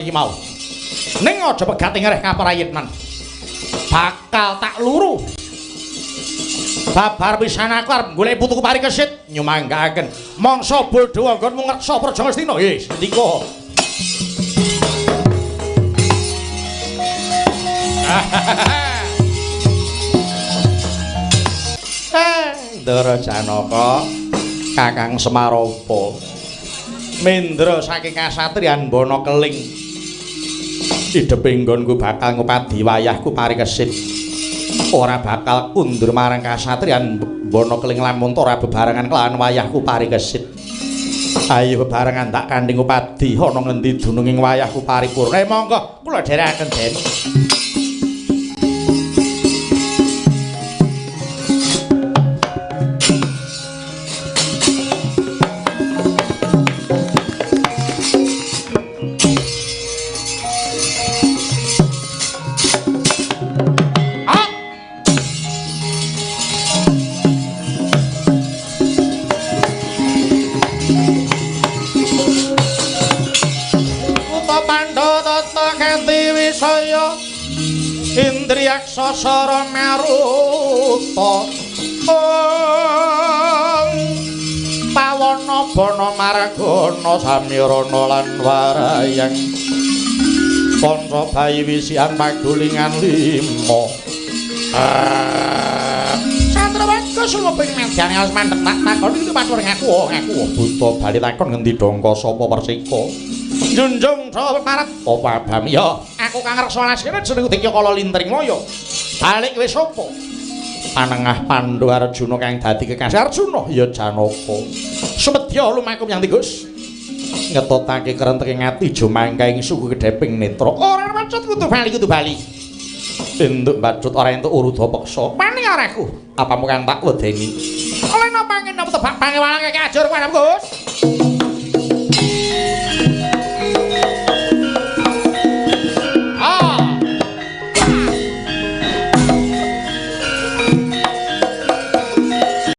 iki mau. Ning aja pegati ngereh kaprayitnan. Bakal tak luru. Babar pisan aku arep golek putuku parikesit nyumanggaken. Mangsa Baldhawa nggonmu ngreksa Praja Ngastina. Yes, ndika. Ndara Janaka Kakang Semarapa Mendra saking kasatriyan Bana Keling idheping nggonku bakal ngupadi wayahku parikesit ora bakal kundur marang kasatriyan Bana Keling lan Montara bebarengan kelawan wayahku parikesit. Ayo bebarengan tak kandhing upadi ana ngendi dununging wayahku paripurna. Monggo kula dherekaken Den. Indriyaksa sara maruta pawana bana margana samirana lan warayang kanca bayi wisian pagulingan 5 Satrawaga sumeping medyane wis mandhek tak takon iki patur ngaku buta bali takon ngendi dongko sapa persika Junjung saha parat apa abam ya aku kang reksa lasine jenengku Dikya Kala Lintring Laya balik wis sapa panengah Pandhu Arjuna kang dadi kekasih Arjuna ya Janaka sumedya lumaku yang Gus ngetotake kerenteking ati jumangka ing suku kedheping netra ora maksud kudu bali entuk bacut ora entuk urudha peksa paning areku apa mukan tak wedeni oleh napa angin napa tebak pangewalang kake ajur kuwi Gus